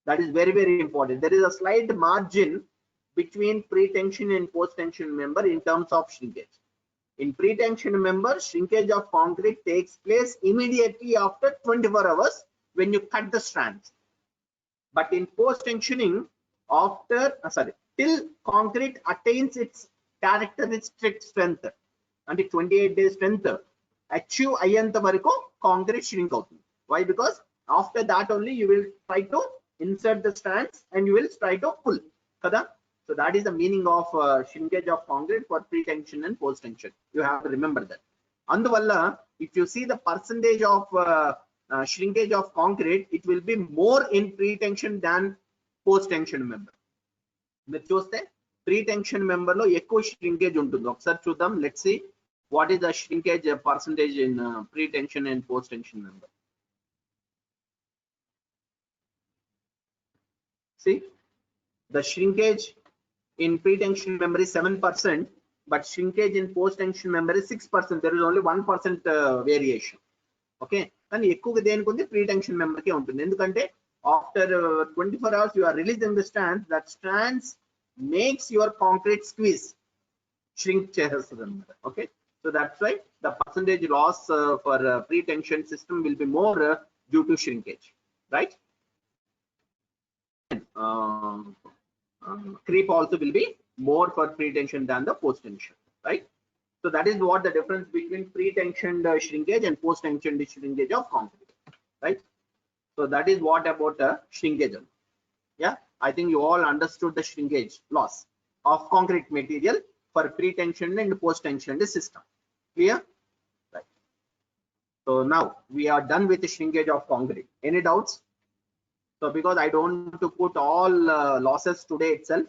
That is very, very important. There is a slight margin between pre-tension and post-tension member in terms of shrinkage. In pre-tension member, shrinkage of concrete takes place immediately after 24 hours when you cut the strands. But in post-tensioning, after till concrete attains its characteristic strength, and 28 days strength achieve అయ్యేంత వరకు concrete shrink అవుతుంది. Why? Because after that only you will try to insert the strands and you will try to pull kada. So that is the meaning of shrinkage of concrete for pre-tension and post-tension. You have to remember that. Anduvalla, if you see the percentage of shrinkage of concrete, it will be more in pre-tension than post-tension member. మీరు చూస్తే pre-tension member లో ఎక్కువ shrinkage ఉంటుంది. ఒకసారి చూద్దాం. Let's see what is the shrinkage percentage in pre-tension and post-tension member. See, the shrinkage in pre-tension member is 7%, but shrinkage in post-tension member is 6%. There is only 1% variation. Okay, కానీ ఎక్కువగా దేనికి ఉంది? pre-tension member కే ఉంటుంది. ఎందుకంటే after 24 hours you are releasing the strands. That strands makes your concrete squeeze, shrink చేసేస్తుంది అన్నమాట. Okay, so that's why the percentage loss for pre-tension system will be more due to shrinkage, right? Creep also will be more for pre-tension than the post-tension, right? So that is what the difference between pre-tension shrinkage and post-tension shrinkage of concrete, right? So that is what about shrinkage. Yeah, I think you all understood the shrinkage loss of concrete material for pre-tension and post-tension system. Clear? Right. So now we are done with the shrinkage of concrete. Any doubts? So because I don't want to put all losses today itself.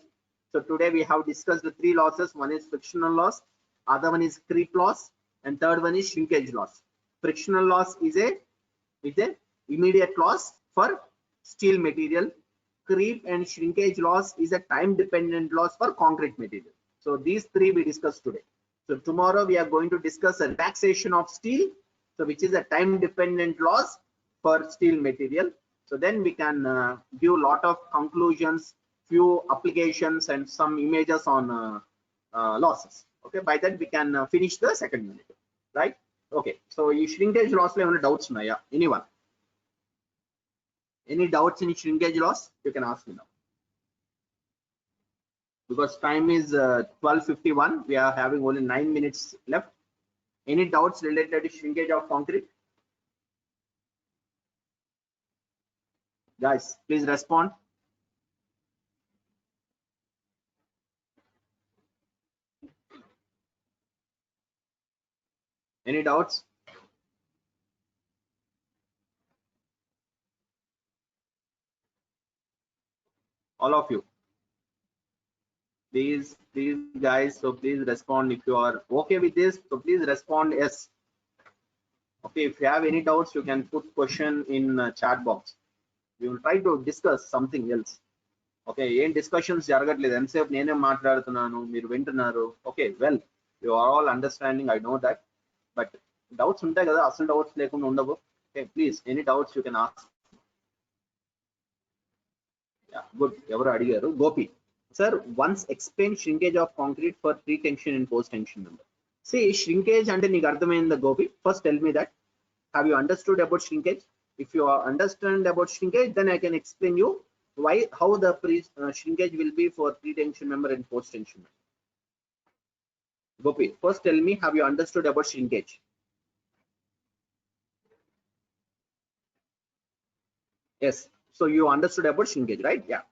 So today we have discussed the 3 losses. One is frictional loss, other one is creep loss, and third one is shrinkage loss. Frictional loss is a immediate loss for steel material. Creep and shrinkage loss is a time dependent loss for concrete material. So these 3 we discussed today. So tomorrow we are going to discuss a relaxation of steel, so which is a time dependent loss for steel material. So then we can give a lot of conclusions, few applications, and some images on losses. Okay, by that we can finish the second unit, right? Okay, so in shrinkage loss lo emana doubts unnaya? Anyone? Any doubts in shrinkage loss? You can ask me now. Because time is 12:51, we are having only 9 minutes left. Any doubts related to shrinkage of concrete? Guys, please respond. Any doubts? All of you. Please guys, so please respond if you are okay with this. So please respond yes. Okay, if you have any doubts, you can put question in chat box. We will try to discuss something else. Okay, ఏం discussions జరగట్లేదు, ఎంతసేపు నేనే మాట్లాడుతున్నాను, మీరు వింటున్నారు. Okay, well you are all understanding, I know that. But doubts ఉంటాయి కదా, అసలు డౌట్స్ లేకుండా ఉండవు. Okay, please any doubts you can ask. Good, ఎవరు అడిగారు? Gopi. Sir, once explain shrinkage of concrete for pre-tension and post-tension member. See, shrinkage ante neeku ardhamainda Gopi? First tell me that. Have you understood about shrinkage? If you understand about shrinkage, then I can explain you how the shrinkage will be for pre-tension member and post-tension member. Gopi, first tell me, have you understood about shrinkage? Yes, so you understood about shrinkage, right? Yeah.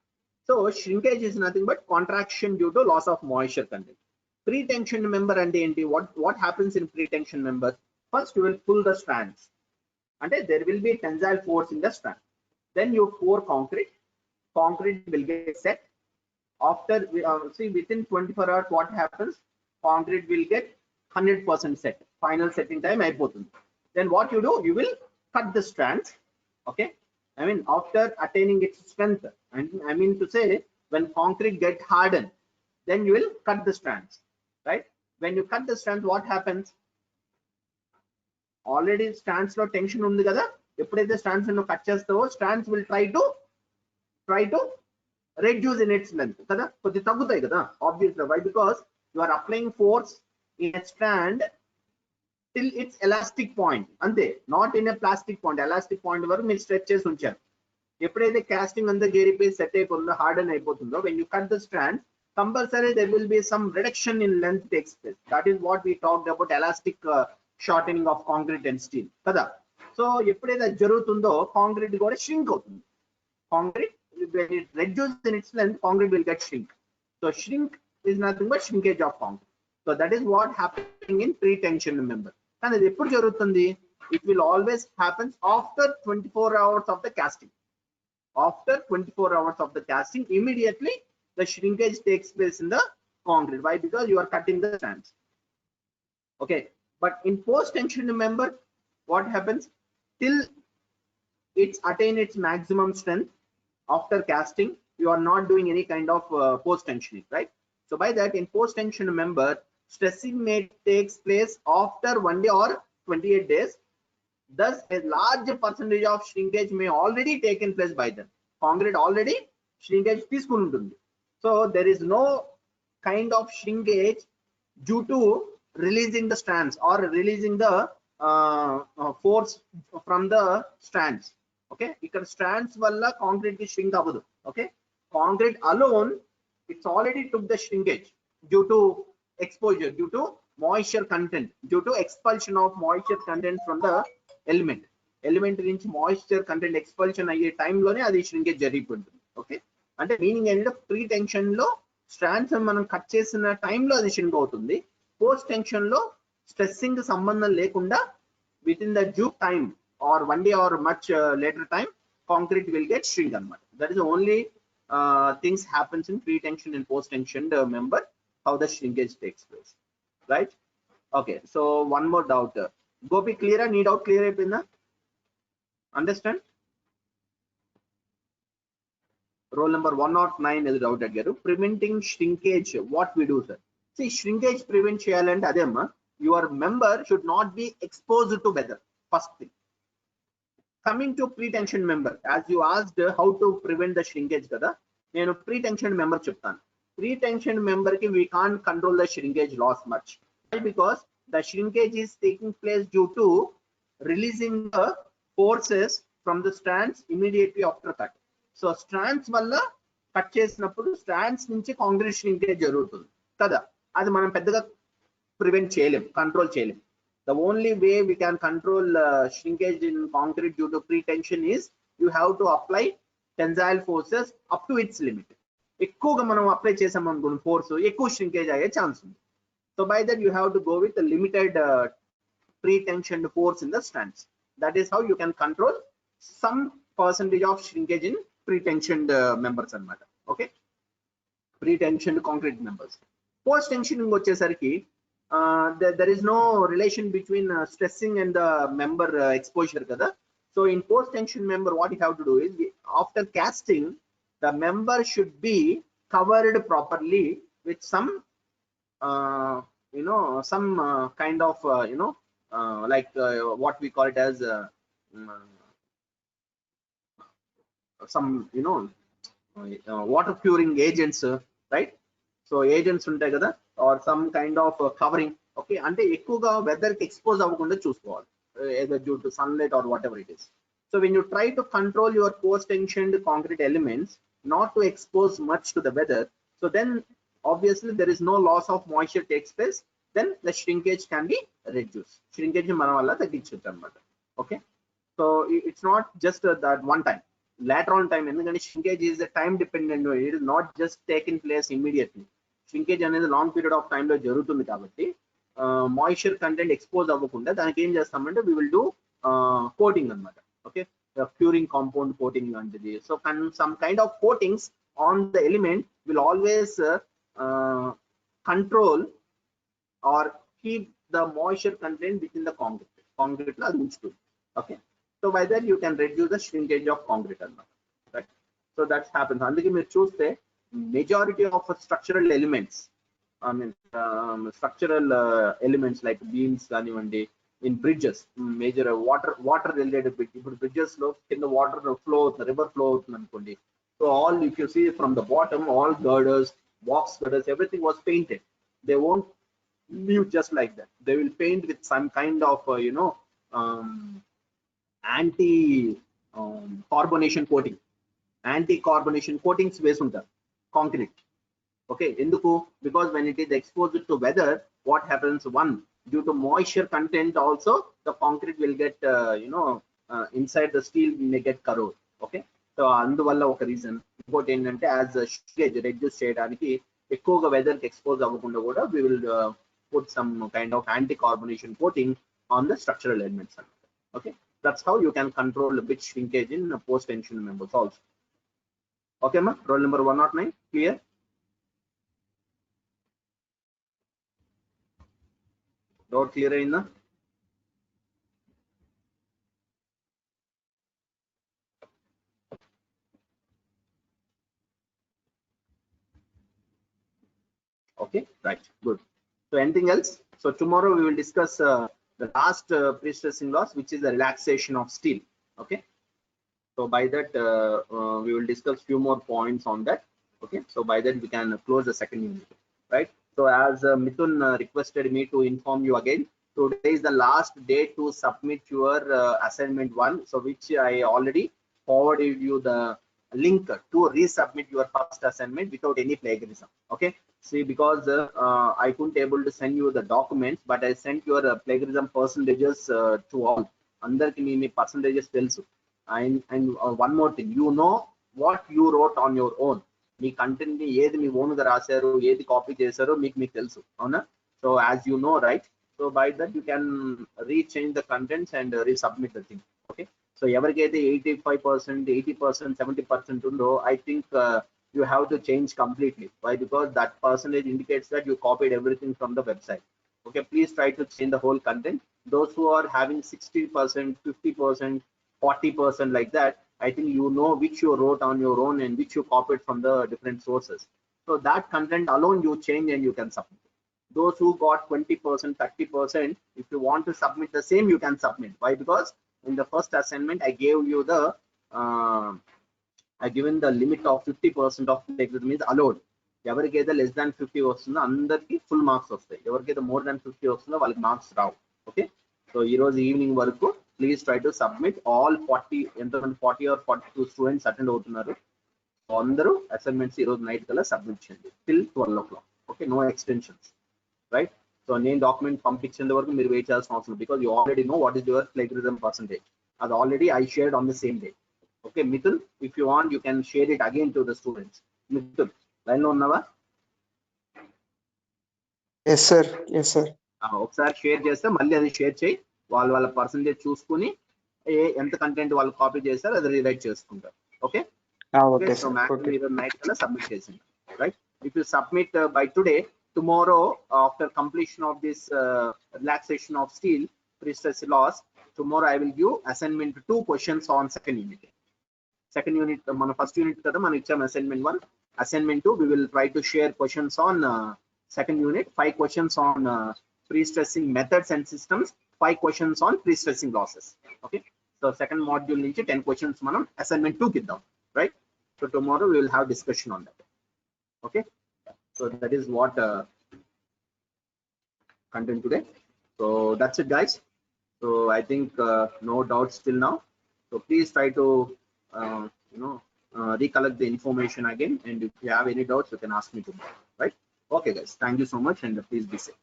So shrinkage is nothing but contraction due to loss of moisture content. Pre-tension member and what happens in pre-tension member? First you will pull the strands, and there will be tensile force in the strand. Then you pour concrete. Concrete will get set. After see, within 24 hours what happens? Concrete will get 100% set. Final setting time అయిపోతుంది. Then what you do? You will cut the strands. Okay. I mean, after attaining its strength, and I mean to say, when concrete get hardened, then you will cut the strands, right? When you cut the strands, what happens? Already strands lo tension undi kada, eppudaithe strands nu cut chestavo, strands will try to reduce in its length kada, kodi taggutayi kada, obviously. Why? Because you are applying force in a strand till its elastic point, ante, not in a plastic point. Elastic point varu meer stretch chesi uncharu. Eppudaithe casting anta geripoyi set ayipotundo, harden ayipotundo, when you cut the strand, compulsory there will be some reduction in length takes place. That is what we talked about, elastic shortening of concrete and steel kada. So eppudaithe jarugutundo, concrete kuda shrink avutundi. Concrete, when it reduces in its length, concrete will get shrink. So shrink is nothing but shrinkage of concrete. So that is what happening in pre-tension member. And it will always happen after 24 hours of the casting. After 24 hours of the casting, immediately the shrinkage takes place in the concrete. Why? Because you are cutting the strands. Okay, but in post-tension member, what happens? Till it's attain its maximum strength after casting, you are not doing any kind of post-tensioning, right? So by that, in post-tension member, stressing may takes place after 1 day or 28 days. Thus, a large percentage of shrinkage may already taken place by them. Concrete already shrinkage తీసుకుని ఉంటుంది. So there is no kind of shrinkage due to releasing the strands or releasing the force from the strands. Okay, ఇక్కడ strands వల్ల concrete కి shrink అవ్వదు. Okay, concrete alone, it's already took the shrinkage due to exposure, due to moisture content, due to expulsion of moisture content from the element నుంచి moisture content expulsion అయ్యే టైంలోనే అది shrinkage జరిగిపోతుంది. Okay, అంటే meaning ఏంటంటే pre tension లో strands మనం cut చేసిన టైంలో అది shrink అవుతుంది. పోస్ట్ టెన్షన్ లో స్ట్రెస్సింగ్ సంబంధం లేకుండా with in the due time or 1 day or much later time, concrete will get shrink anamata. That is the only things happens in pre-tensioned and post-tensioned member, how the shrinkage takes place, right? Okay, so one more doubt. Gopi, clear? Need out clear? Understand? Roll number 109 is doubt again. Preventing shrinkage. What we do, sir? See, shrinkage prevent and adema. Your member should not be exposed to weather. First thing. Coming to pre-tension member, as you asked how to prevent the shrinkage, kada, pre-tension member cheptanu. Pre-tension member ki we can't control the shrinkage loss much. Why? Because the shrinkage is taking place due to releasing the forces from the strands immediately after cut. So strands valla cut చేసినప్పుడు strands నుంచి concrete shrinkage జరుగుతుంది కదా, అది మనం పెద్దగా prevent చేయలేం, control చేయలేం. The only way we can control shrinkage in concrete due to pre-tension is you have to apply tensile forces up to its limit. ఎక్కువగా మనం అప్లై చేసాం అనుకోండి ఫోర్స్, ఎక్కువ shrinkage అయ్యే ఛాన్స్ ఉంది. So by that you have to go with a limited pre-tensioned force in the strands. That is how you can control some percentage of shrinkage in pre-tensioned members anamata. Okay, pre-tensioned concrete members. Post-tensioning వచ్చేసరికి there is no relation between stressing and the member exposure kada. So in post-tension member, what you have to do is after casting, the member should be covered properly with some some kind of like what we call it as some water curing agents, right? So agents ఉంటాయి కదా, or some kind of covering. Okay, అంటే ఎక్కువగా weather కి expose అవ్వకుండా చూసుకోవాలి, either due to sunlight or whatever it is. So when you try to control your post-tensioned concrete elements not to expose much to the weather, so then obviously there is no loss of moisture takes place, then the shrinkage can be reduced. Shrinkage మన వల్ల తగ్గించవచ్చు అన్నమాట. Okay, so it's not just that one time, later on time, ఎందుకంటే shrinkage is a time dependent, it is not just taking place immediately. Shrinkage అనేది long period of time లో జరుగుతుంది కాబట్టి moisture content expose అవ్వకుండా దానికి ఏం చేస్తామంటే we will do coating అన్నమాట. Okay, curing compound coating లాంటిది. So some kind of coatings on the element will always control or keep the moisture content within the concrete la unchutundi. Okay, so by that you can reduce the shrinkage of concrete anamata, right? So that happens. Andike meer chuste majority of structural elements, I mean structural elements like beams kanivandi, in bridges, major water related bridges lo kinda water flow, the river flow anukondi. So all, if you see from the bottom, all girders, box girders, everything was painted. They won't leave just like that. They will paint with some kind of anti carbonation coating. Anti carbonation coatings వేసుంటారు concrete. Okay, ఎందుకు? Because when it is exposed to weather, what happens? One, due to moisture content also, the concrete will get inside the steel may get corrode. Okay, so అందువల్ల ఒక reason. ఇంకోటి ఏంటంటే as shade reduce చేయడానికి ఎక్కువగా weather కి expose అవ్వకుండా కూడా we will put some kind of anti carbonation coating on the structural elements. Okay, that's how you can control a bit shrinkage in post tension members also. Okay ma, roll number 109 clear? Doubt clear ayinda? Okay, right, good. So anything else? So tomorrow we will discuss the last pre-stressing loss, which is the relaxation of steel. Okay, so by that we will discuss few more points on that. Okay, so by that we can close the second unit, right? So as Mithun requested me to inform you again, today is the last day to submit your assignment 1, so which I already forwarded you the link to resubmit your first assignment without any plagiarism. Okay, see, because I couldn't able to send you the documents, but I sent your plagiarism percentages to all. Andarki mee percentages telusu. And one more thing, you know what you wrote on your own. Me content ని ఏది మీ own గా రాశారు, ఏది copy చేశారో మీకు తెలుసు, అవునా? So as you know, right? So by that you can rechange the contents and resubmit the thing. Okay, so ఎవరికైతే 85%, 80%, 70% ఉందో I think you have to change completely. Why? Because that percentage indicates that you copied everything from the website. Okay, please try to change the whole content. Those who are having 60%, 50%, 40% like that, I think you know which you wrote on your own and which you copied from the different sources. So that content alone you change and you can submit. Those who got 20%, 30%, if you want to submit the same, you can submit. Why? Because in the first assignment I gave you the I given the limit of 50% of the exam is allowed. ఎవరికైతే less than 50 వస్తుందో అందరికి full marks వస్తాయి. ఎవరికైతే more than 50 వస్తుందో వాళ్ళకి marks రావు. Okay, so ఈ రోజు evening వరకు please try to submit all 40 ఎంతమంది 40 or 42 స్టూడెంట్స్ అటెండ్ అవుతున్నారు. అందరూ అసైన్మెంట్స్ ఈ రోజు నైట్ కల్లా సబ్మిట్ చేయండి till 12 o'clock. Okay, no extensions, right? So నేను డాక్యుమెంట్ పంపించేంత వరకు మీరు వెయిట్ చేయాల్సిన అవసరం, because you already know what is your plagiarism percentage. అది already I shared on the same day. Okay Mithun, if you want you can share it again to the students. Mithun line లో ఉన్నావా? Yes sir, yes sir. ఒకసారి share చేస్తే మళ్ళీ అది share చేయి, వాళ్ళ percentage చూసుకుని ఎంత కంటెంట్ వాళ్ళు కాపీ చేస్తారు అది రిరైట్ చేసుకుంటారు. ఓకే, సో మ్యాక్సిమం ఈరోజు నైట్ కల్లా సబ్మిట్ చేసింది, right? If you submit by today, tomorrow after completion of this relaxation of steel pre-stress loss, tomorrow I will give assignment 2 questions on second unit. Second unit మన first unit కదా మనం ఇచ్చాం assignment 1. Assignment 2 we will try to share questions on second unit, 5 questions on pre-stressing methods and systems, 5 questions on pre-stressing losses. Okay, so second module నుంచి 10 questions మనం assignment 2 కి ఇద్దాం, right? So tomorrow we will have discussion on that. Okay, so that is what content today. So that's it, guys. So I think no doubts till now. So please try to recollect the information again, and if you have any doubts you can ask me tomorrow, right? Okay guys, thank you so much, and please be safe.